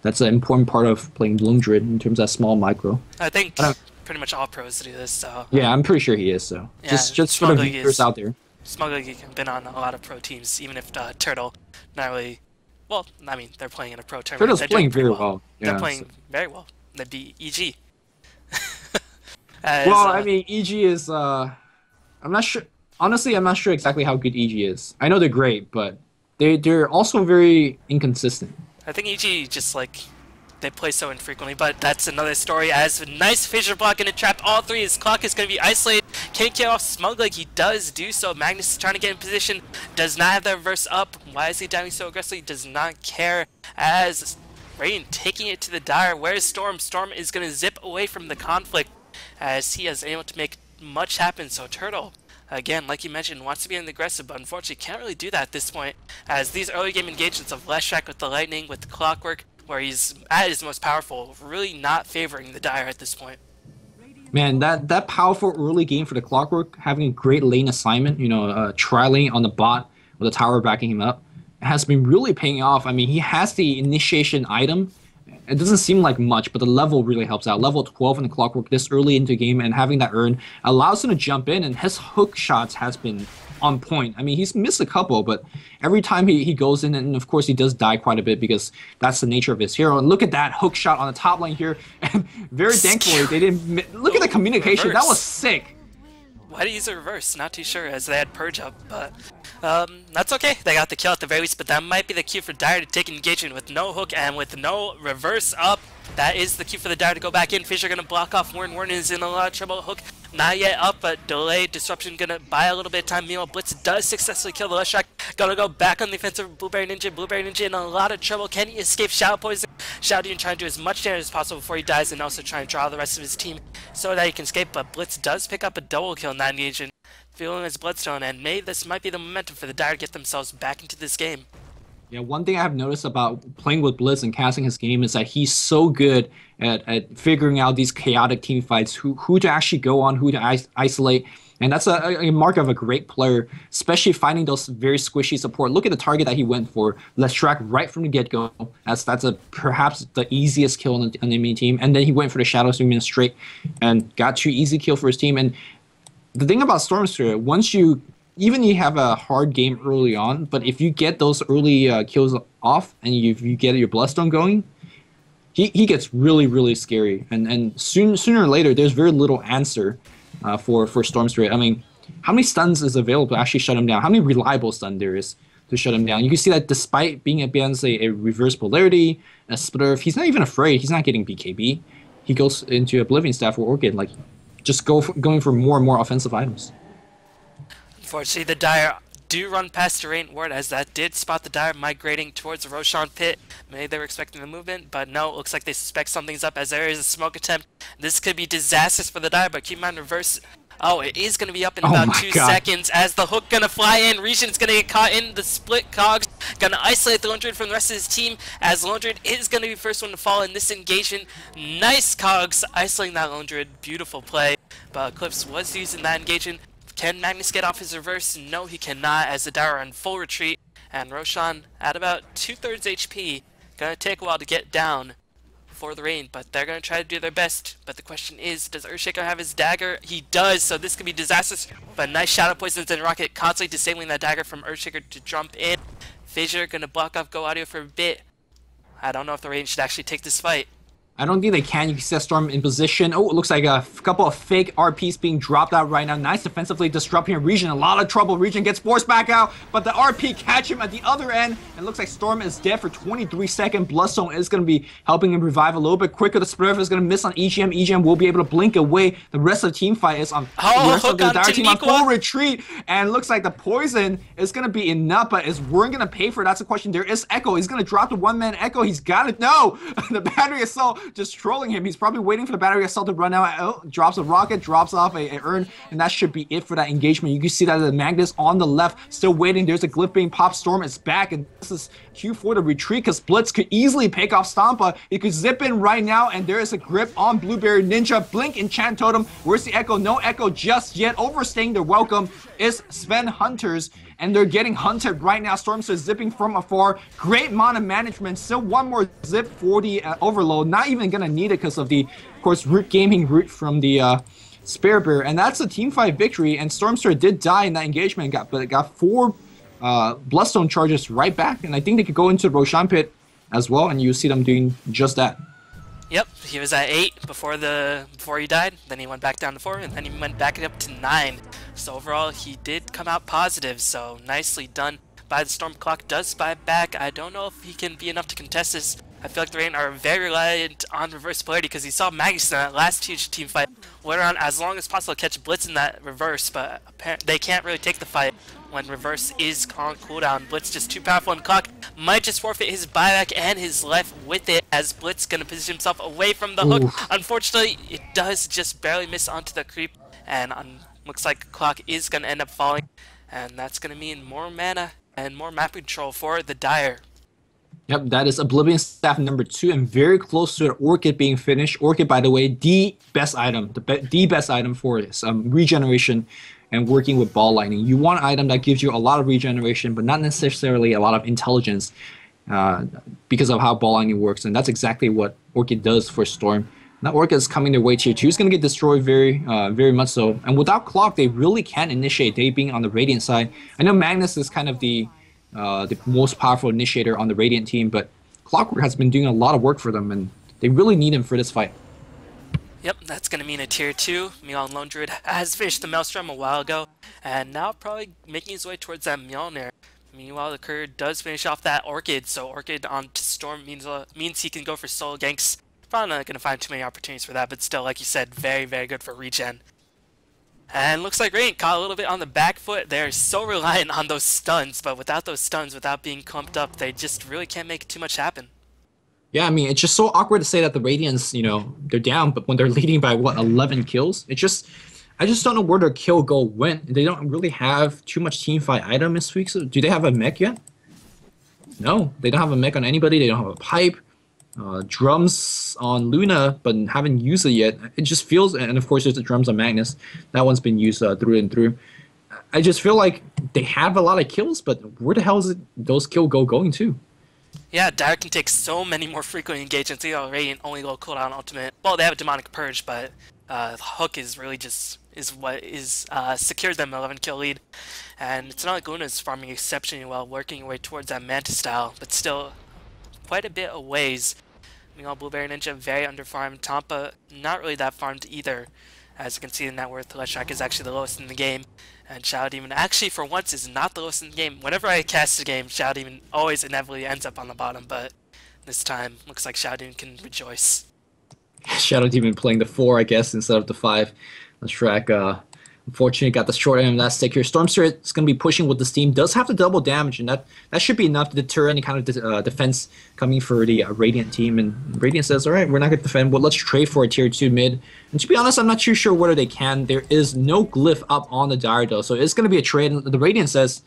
that's an important part of playing Lundred in terms of that small micro. I think pretty much all pros do this, so... Yeah, I'm pretty sure he is, so yeah, just for the viewers out there. Smuggling has been on a lot of pro teams, even if Turtle not really Well, I mean, they're playing in a pro tournament. Turtle's They're playing doing pretty very well. They're Yeah, playing so. very well. They beat EG. As, Well, I mean, EG is. I'm not sure. Honestly, I'm not sure exactly how good EG is. I know they're great, but they're also very inconsistent. I think EG just like they play so infrequently, but that's another story. As nice fissure block in a trap, all three. His clock is going to be isolated. Can't get off Smug like he does do so. Magnus is trying to get in position. Does not have the reverse up. Why is he diving so aggressively? Does not care. As Rain taking it to the Dire. Where's Storm? Storm is going to zip away from the conflict as he is able to make much happen. So Turtle, again, like you mentioned, wants to be in the aggressive, but unfortunately can't really do that at this point, as these early game engagements of Leshrac with the Lightning, with the Clockwork, where he's at his most powerful, really not favoring the Dire at this point. Man, that powerful early game for the Clockwork, having a great lane assignment, tri-lane on the bot with the tower backing him up, has been really paying off. I mean, he has the initiation item. It doesn't seem like much, but the level really helps out. Level 12 in the Clockwork this early into the game, and having that urn allows him to jump in, and his hook shots has been on point. I mean, he's missed a couple, but every time he goes in, and of course he does die quite a bit because that's the nature of his hero. And look at that hook shot on the top lane here, and very thankfully they didn't. Look at the communication. Reverse. That was sick. Why did he use a reverse? Not too sure, as they had Purge up, but that's okay. They got the kill at the very least, but that might be the cue for Dire to take engagement with no hook and with no reverse up. That is the cue for the Dire to go back in. Fissure gonna block off Warren. Warren is in a lot of trouble. Hook not yet up, but delayed. Disruption gonna buy a little bit of time. Meanwhile, Blitz does successfully kill the Leshrac. Gonna go back on the offensive. Blueberry Ninja. Blueberry Ninja in a lot of trouble. Can he escape Shadow Poison? Shadow Demon trying to do as much damage as possible before he dies, and also try and draw the rest of his team so that he can escape. But Blitz does pick up a double kill in that engagement, feeling his Bloodstone, and this might be the momentum for the Dire to get themselves back into this game. Yeah, one thing I've noticed about playing with Blitz and casting his game is that he's so good at figuring out these chaotic team fights, who to actually go on, who to isolate. And that's a mark of a great player, especially finding those very squishy support. Look at the target that he went for, Leshrac, right from the get-go. That's perhaps the easiest kill on the enemy team. And then he went for the Shadow Demon straight and got 2 easy kill for his team. And the thing about Storm Spirit, once you have a hard game early on, but if you get those early kills off and you get your Bloodstone going, he gets really, really scary. And sooner or later, there's very little answer for Storm Spirit. I mean, how many stuns is available to actually shut him down? How many reliable stun there is to shut him down? You can see that despite being against a reverse polarity, a splitter, he's not even afraid. He's not getting BKB. He goes into Oblivion Staff or Orchid, like just going for more and more offensive items. Unfortunately, the Dire do run past the Radiant Ward, as that did spot the Dire migrating towards the Roshan pit. Maybe they were expecting the movement, but no, it looks like they suspect something's up, as there is a smoke attempt. This could be disastrous for the Dire, but keep in mind, reverse. Oh, it is going to be up in about 2 seconds, as the hook going to fly in. Region's going to get caught in the split cogs. Going to isolate the Lundred from the rest of his team, as Lundred is going to be the first one to fall in this engagement. Nice cogs isolating that Lundred. Beautiful play. But Eclipse was using that engagement. Can Magnus get off his reverse? No, he cannot, as the Dire are in full retreat. And Roshan at about 2/3 HP. Going to take a while to get down for the rain, but they're going to try to do their best. But the question is, does Earthshaker have his dagger? He does, so this could be disastrous. But nice Shadow Poisons and Rocket constantly disabling that dagger from Earthshaker to jump in. Fissure going to block off Go Audio for a bit. I don't know if the rain should actually take this fight. I don't think they can. You can see that Storm in position. Oh, it looks like a couple of fake RPs being dropped out right now. Nice defensively disrupting Region. A lot of trouble. Region gets forced back out, but the RP catch him at the other end. And it looks like Storm is dead for 23 seconds. Bloodstone is going to be helping him revive a little bit quicker. The Splitter is going to miss on EGM. EGM will be able to blink away. The rest of the team fight is on the rest of the Dire team on full retreat. And it looks like the poison is going to be enough, but is Warren going to pay for it? That's the question. There is Echo. He's going to drop the one-man Echo. He's got it. No! The battery assault just trolling him. He's probably waiting for the battery assault to run out. Oh, drops a rocket, drops off a urn, and that should be it for that engagement. You can see that the Magnus on the left still waiting. There's a glyph being popped. Storm is back, and this is Q4 to retreat because Blitz could easily pick off Stompa. He could zip in right now, and there is a grip on Blueberry Ninja. Blink Enchant Totem. Where's the Echo? No Echo just yet. Overstaying their welcome is Svenhunterz, and they're getting hunted right now. Stormster is zipping from afar. Great mana management. Still one more zip for the overload. Not even gonna need it because of the, of course, root gaming root from the Spare Bear. And that's a team fight victory. And Stormster did die in that engagement, but it got 4 Bloodstone charges right back, and I think they could go into Roshan pit as well, and you see them doing just that. Yep, he was at 8 before he died, then he went back down to 4, and then he went back up to 9. So overall, he did come out positive, so nicely done by the Storm. Clock does buy back. I don't know if he can be enough to contest this. I feel like the Rain are very reliant on reverse polarity because he saw Magnus in that last huge team fight went around as long as possible to catch Blitz in that reverse, but they can't really take the fight when reverse is on cooldown. Blitz just too powerful, and Clock might just forfeit his buyback and his life with it, as Blitz gonna position himself away from the hook. Unfortunately, it does just barely miss onto the creep, and looks like Clock is gonna end up falling, and that's gonna mean more mana and more map control for the Dire. Yep, that is Oblivion Staff number 2, and very close to an Orchid being finished. Orchid, by the way, the best item, the best item for this regeneration and working with ball lightning. You want an item that gives you a lot of regeneration, but not necessarily a lot of intelligence because of how ball lightning works, and that's exactly what Orchid does for Storm. Now Orchid is coming their way tier 2. It's going to get destroyed very much so, and without Clock, they really can't initiate, they being on the Radiant side. I know Magnus is kind of the most powerful initiator on the Radiant team, but Clockwork has been doing a lot of work for them, and they really need him for this fight. Yep, that's going to mean a tier 2. Meow Lone Druid has finished the Maelstrom a while ago, and now probably making his way towards that Mjolnir. Meanwhile, the Courier does finish off that Orchid, so Orchid on to Storm means he can go for solo ganks. Probably not going to find too many opportunities for that, but still, like you said, very, very good for regen. And looks like Radiant caught a little bit on the back foot. They're so reliant on those stuns, but without those stuns, without being clumped up, they just really can't make too much happen. Yeah, I mean, it's just so awkward to say that the Radiants, you know, they're down, but when they're leading by, what, 11 kills? I just don't know where their kill goal went. They don't really have too much teamfight item this week, so do they have a mech yet? No, they don't have a mech on anybody. They don't have a pipe. Drums on Luna, but haven't used it yet. It just feels, and of course there's the drums on Magnus. That one's been used through and through. I just feel like they have a lot of kills, but where the hell is those kill going to? Yeah, Dire can take so many more frequent engagements. You know, Radiant only low cooldown ultimate. Well, they have a Demonic Purge, but Hook is really just what secured them 11 kill lead. And it's not like Luna's farming exceptionally well, working her way towards that Mantis style, but still quite a bit of ways. Meanwhile, Blueberry Ninja very underfarmed. Tampa not really that farmed either. As you can see, the net worth Leshrac is actually the lowest in the game. And Shadow Demon actually for once is not the lowest in the game. Whenever I cast a game, Shadow Demon always inevitably ends up on the bottom, but this time looks like Shadow Demon can rejoice. Shadow Demon playing the 4, I guess, instead of the 5. Leshrac, unfortunately, got the short end of that stick here. Storm Spirit is going to be pushing with the Steam. Does have the double damage, and that should be enough to deter any kind of defense coming for the Radiant team. And Radiant says, all right, we're not going to defend. Well, let's trade for a tier 2 mid. And to be honest, I'm not too sure whether they can. There is no glyph up on the Dire, though, so it's going to be a trade. And the Radiant says,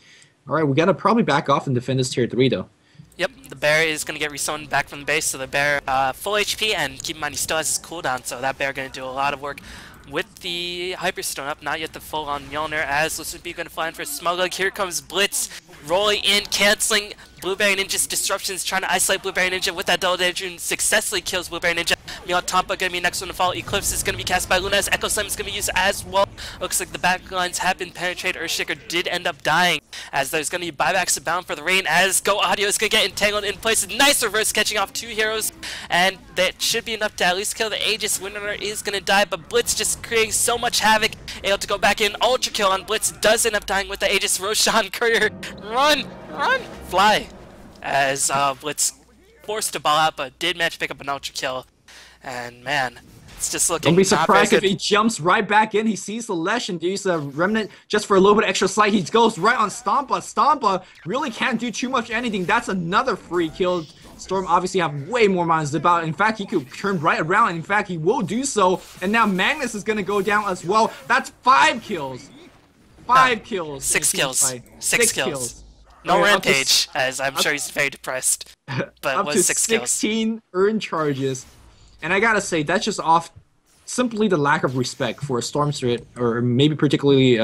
all right, we got to probably back off and defend this tier 3, though. Yep, the bear is going to get resummoned back from the base, so the bear full HP, and keep in mind he still has his cooldown, so that bear going to do a lot of work with the Hyperstone up, not yet the full-on Mjolnir, as Listen B going to fly in for a Smugglug. Here comes Blitz, rolling in, canceling Blueberry Ninja's disruptions, trying to isolate Blueberry Ninja with that double damage, and successfully kills Blueberry Ninja. Meanwhile, Tampa going to be next one to fall. Eclipse is going to be cast by Luna, as Echo Slam is going to be used as well. Looks like the backlines have been penetrated. Earthshaker did end up dying, as there's going to be buybacks abound for the Rain, as Go Audio is going to get entangled in place. Nice reverse, catching off 2 heroes, and that should be enough to at least kill the Aegis. Windrunner is going to die, but Blitz just creating so much havoc, able to go back in. Ultra kill on Blitz, does end up dying with the Aegis. Roshan, Courier, run, fly, as Blitz forced to ball out, but did manage to pick up an ultra kill. And man, it's just looking. Don't be surprised if he jumps right back in. He sees the Lesh and uses a Remnant just for a little bit of extra slide. He goes right on Stompa. Stompa really can't do too much anything. That's another free kill. Storm obviously have way more mana to zip out. In fact, he could turn right around. In fact, he will do so. And now Magnus is going to go down as well. That's 5 kills. 5 kills. 6 kills. 6 kills. No rampage, as I'm sure he's very depressed. But up was to 6 kills. 16 earned charges. And I gotta say, that's just off simply the lack of respect for Storm Spirit, or maybe particularly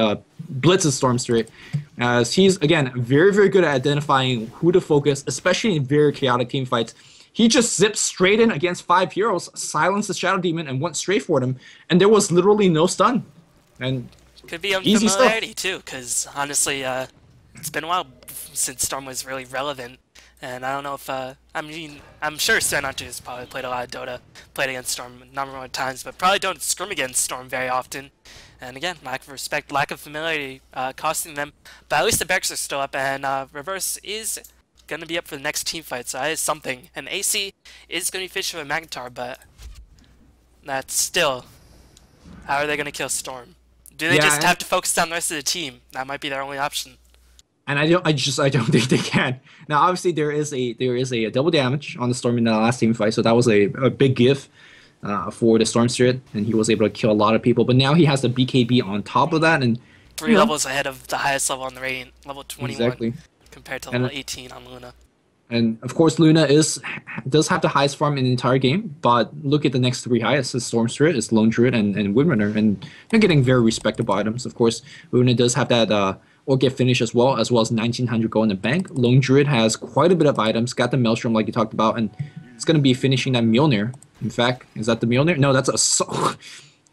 Blitz's Storm Spirit, as he's, again, very, very good at identifying who to focus, especially in very chaotic team fights. He just zipped straight in against 5 heroes, silenced the Shadow Demon, and went straight for them, and there was literally no stun. And could be unfamiliarity too, because honestly, it's been a while since Storm was really relevant. And I don't know if, I mean, I'm sure Svenhunterz probably played a lot of Dota, played against Storm a number of times, but probably don't scrim against Storm very often. And again, lack of respect, lack of familiarity, costing them. But at least the Barracks are still up, and Reverse is going to be up for the next team fight, so that is something. And AC is going to be fishing with Magnetar, but that's still, how are they going to kill Storm? Do they just have to focus on the rest of the team? That might be their only option. And I don't think they can. Now, obviously, there is a double damage on the Storm in the last team fight, so that was a big gift for the Storm Spirit, and he was able to kill a lot of people. But now he has the BKB on top of that, and 3 levels ahead of the highest level on the rating, level 21, exactly, compared to level 18 on Luna. And of course, Luna does have the highest farm in the entire game, but look at the next 3 highest: is Storm Spirit, is Lone Druid, and Windrunner, and they're getting very respectable items. Of course, Luna does have that Orchid finish as well as 1900 gold in the bank. Lone Druid has quite a bit of items, got the Maelstrom like you talked about, and it's going to be finishing that Mjolnir. In fact, is that the Mjolnir? No, that's a Soul.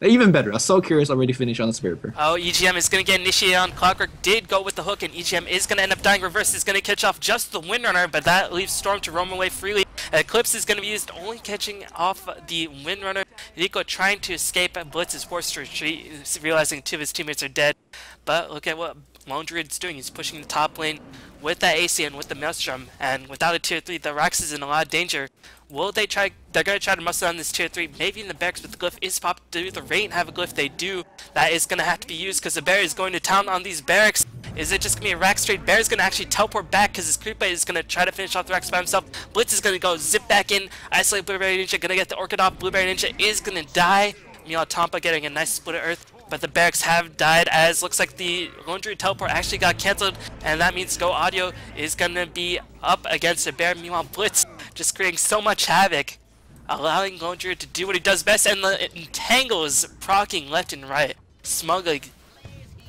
Even better, a Soul Curious already finished on the Spirit Bear. Oh, EGM is going to get initiated on Clockwork, did go with the hook, and EGM is going to end up dying. Reverse is going to catch off just the Windrunner, but that leaves Storm to roam away freely. Eclipse is going to be used, only catching off the Windrunner. Nico trying to escape, Blitz is forced to retreat, realizing 2 of his teammates are dead. But look at what Lone Druid's doing. He's pushing the top lane with that AC and with the Maelstrom, and without a tier 3, the Rax is in a lot of danger. Will they try? They're going to try to muscle on this tier 3, maybe in the Barracks, but the glyph is popped. Do the Rain have a glyph? They do. That is going to have to be used because the Bear is going to town on these Barracks. Is it just going to be a Rax trade? Bear is going to actually teleport back because his creep is going to try to finish off the Rax by himself. Blitz is going to go zip back in, isolate Blueberry Ninja, going to get the Orchid off. Blueberry Ninja is going to die. Meanwhile, Tampa getting a nice split of Earth. But the Barracks have died, as looks like the Lone Druid teleport actually got cancelled, and that means Go Audio is going to be up against the Bear. Meanwhile, Blitz just creating so much havoc, allowing Lone Druid to do what he does best, and the Entangle is proccing left and right. Smugly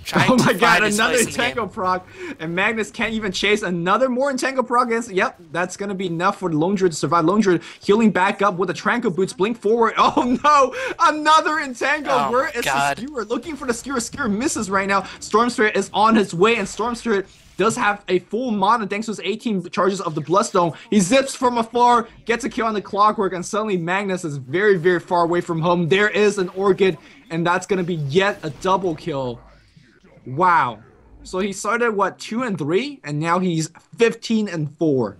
trying to find his another place in the game. Entangle proc, and Magnus can't even chase another more Entangle proc against. Yep, that's going to be enough for Lone Druid to survive. Lone Druid healing back up with the Tranquil Boots, blink forward. Oh no, another Entangle. Oh, where is God. the Skewer? Looking for the Skewer. Skewer misses right now. Storm Spirit is on his way, and Storm Spirit does have a full mana thanks to his 18 charges of the Bloodstone. He zips from afar, gets a kill on the Clockwork, and suddenly Magnus is very, very far away from home. There is an Orchid, and that's going to be yet a double kill. Wow. So he started, what, 2-3? And now he's 15-4.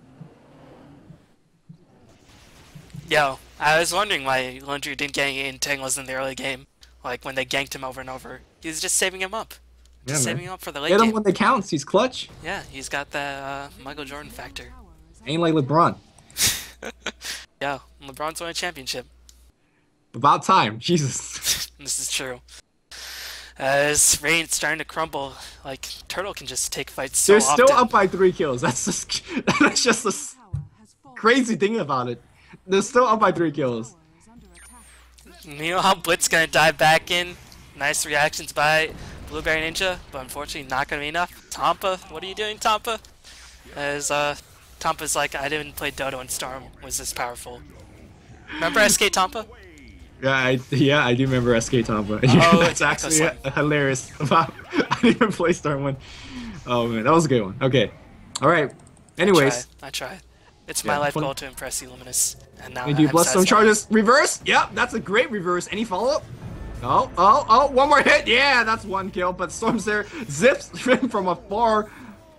Yo, I was wondering why Lone Druid didn't get any entangles in the early game. Like, when they ganked him over and over. He was just saving him up. Just saving him up for the late game. Get him game. when they counts. He's clutch. Yeah, he's got the Michael Jordan factor. Ain't like LeBron. Yeah, LeBron's won a championship. About time. Jesus. This is true. As Rain's starting to crumble, like, Turtle can just take fights so They're often. still up by 3 kills. That's just the crazy thing about it. They're still up by 3 kills. You know how Blitz gonna dive back in? Nice reactions by Blueberry Ninja, but unfortunately not gonna be enough. Tampa, what are you doing, Tampa? As Tampa's like, I didn't play Dota when Storm was this powerful. Remember SK Tampa? Yeah, I do remember SK Tampa. Oh, that's actually hilarious. I didn't even play Storm 1. Oh man, that was a good one. Okay, all right. Anyways, I tried. It's my life goal to impress you, Luminous. And now they do Bloodstone charges. Reverse. Yep, that's a great reverse. Any follow up? Oh, one more hit. Yeah, that's 1 kill. But Storm's there, zips him from afar,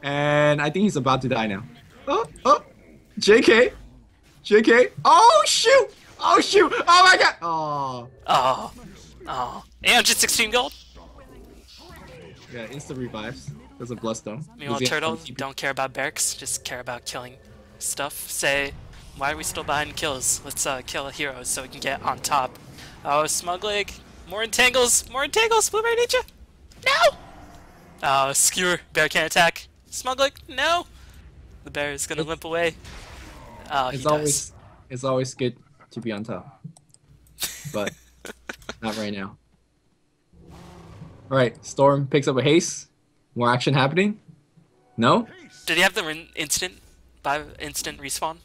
and I think he's about to die now. Oh, JK. Oh shoot. Oh shoot! Oh my god! Oh. 816 gold? Yeah, instant revives. There's a Bloodstone. Meanwhile, Turtle don't care about barracks, just care about killing stuff. Say, why are we still behind kills? Let's kill heroes so we can get on top. Oh, Smugleg. More entangles! Blueberry Ninja! No! Oh, Skewer. Bear can't attack. Smugleg, no! The bear is gonna limp away. Oh, It's always good to be on top, but not right now. Alright, Storm picks up a haste. More action happening. No? Did he have the instant respawn?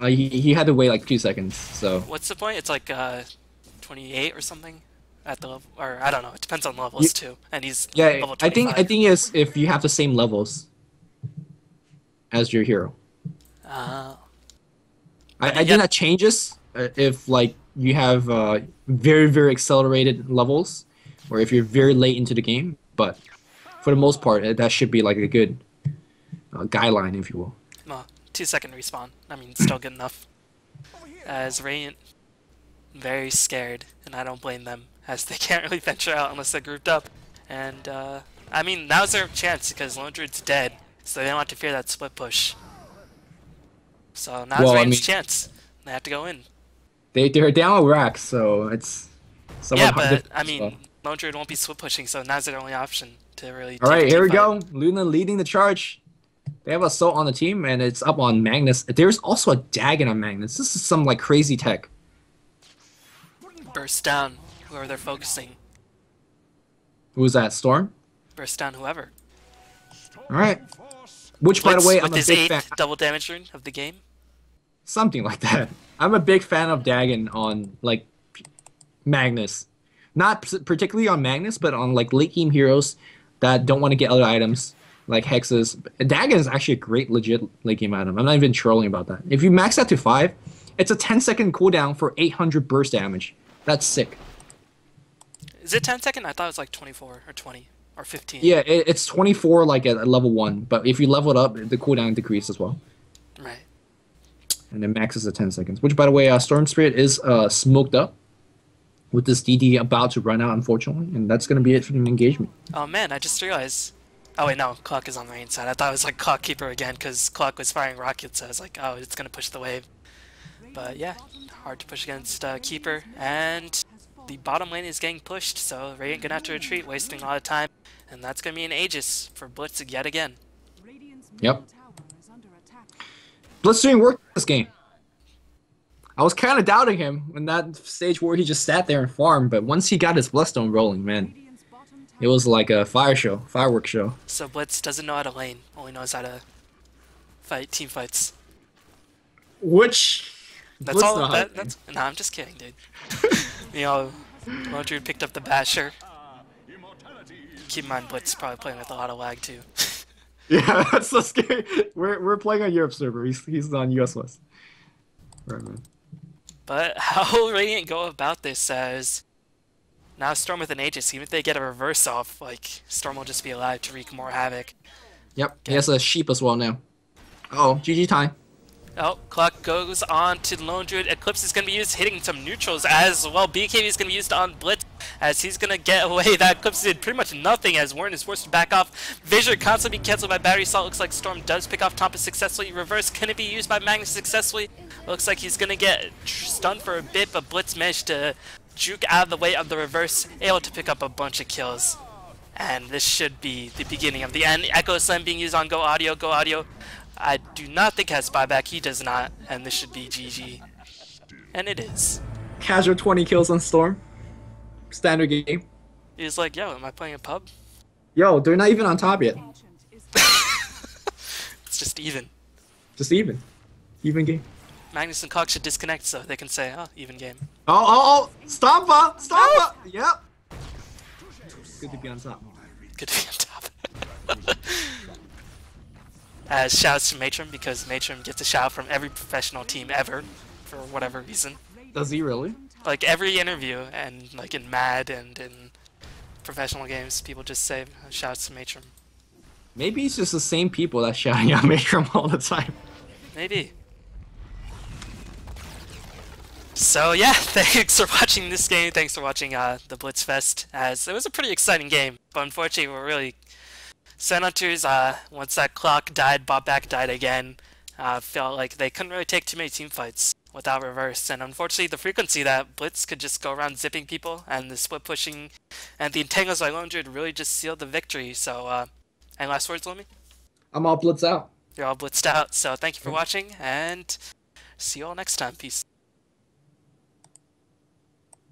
He had to wait like 2 seconds, so... What's the point? It's like 28 or something at the level, or I don't know, it depends on levels too, and he's level 25. I think it's if you have the same levels. as your hero. Uh, I think that changes if like you have very very accelerated levels, or if you're very late into the game. But for the most part, that should be like a good guideline, if you will. well, 2-second respawn. I mean, still good enough. As Radiant, very scared, and I don't blame them, as they can't really venture out unless they're grouped up. And I mean, now's their chance because Lone Druid's dead, so they don't have to fear that split push. So now's Radiant's chance. They have to go in. They're down with racks, so it's yeah, but I mean, Lone Druid won't be split pushing, so now's their only option to really. All right, here we go. Luna leading the charge. They have Assault on the team, and it's up on Magnus. There's also a Dagon on Magnus. This is some like crazy tech. Burst down whoever they're focusing. Who's that? Storm? Burst down whoever. All right. Which, by the way, I'm a big fan. Double damage rune of the game. Something like that. I'm a big fan of Dagon on like Magnus. Not particularly on Magnus, but on like late game heroes that don't want to get other items like hexes. Dagon is actually a great legit late game item. I'm not even trolling about that. If you max that to 5, it's a 10-second cooldown for 800 burst damage. That's sick. Is it 10 second? I thought it was like 24 or 20 or 15. Yeah, it's 24 like at level 1, but if you level it up, the cooldown decreases as well. Right. And then max is at 10 seconds. Which, by the way, Storm Spirit is smoked up with this DD about to run out, unfortunately, and that's going to be it for the engagement. Oh man, I just realized. Oh wait, no, Clock is on the right side. I thought it was like Clock Keeper again because Clock was firing rockets, so I was like, oh, it's going to push the wave. But yeah, hard to push against Keeper, and the bottom lane is getting pushed, so Radiant gonna have to retreat, wasting a lot of time, and that's gonna be an Aegis for Blitz yet again. Yep. Blitz doing work this game. I was kind of doubting him in that stage where he just sat there and farmed, but once he got his Bloodstone rolling, man, it was like a fireworks show. So Blitz doesn't know how to lane, only knows how to fight team fights. Which... That's all. That's no, I'm just kidding, dude. You know, Lone Druid picked up the Basher. Keep in mind, Blitz is probably playing with a lot of lag too. Yeah, that's so scary. We're playing on Europe server. He's on US West. Right, man. But how will Radiant go about this? As now Storm with an Aegis, even if they get a reverse off, like Storm will just be alive to wreak more havoc. Yep, he has a sheep as well now. Oh, GG time. Oh, Clock goes on to Lone Druid. Eclipse is going to be used, hitting some neutrals as well. BKB is going to be used on Blitz as he's going to get away. That Eclipse did pretty much nothing as Warren is forced to back off. Vision constantly being cancelled by Battery Assault. Looks like Storm does pick off Tompa successfully. Reverse can it be used by Magnus successfully? Looks like he's going to get stunned for a bit, but Blitz managed to juke out of the way of the reverse, able to pick up a bunch of kills. And this should be the beginning of the end. Echo Slam being used on Go Audio. Go Audio, I do not think has buyback. He does not, and this should be GG. And it is. Casual 20 kills on Storm. Standard game. He's like, yo, am I playing a pub? Yo, they're not even on top yet. It's just even. Just even. Even game. Magnus and Cox should disconnect so they can say, oh, even game. Oh! Stompa! Stompa! Yep. Good to be on top. Good to be on top. As shouts to Matron, because Matron gets a shout from every professional team ever, for whatever reason. Does he really? Like every interview, and like in Mad and in professional games, people just say shouts to Matron. Maybe it's just the same people that shouting out Matron all the time. Maybe. So yeah, thanks for watching this game. Thanks for watching the Blitz Fest, as it was a pretty exciting game. But unfortunately, we're really Svenhunterz, once that Clock died, Bobback died again. Felt like they couldn't really take too many team fights without reverse, and unfortunately the frequency that Blitz could just go around zipping people, and the split pushing, and the entangles by Lone Druid really just sealed the victory. So, any last words, Lumi? I'm all Blitz out. You're all blitzed out, so thank you for watching, and see you all next time. Peace.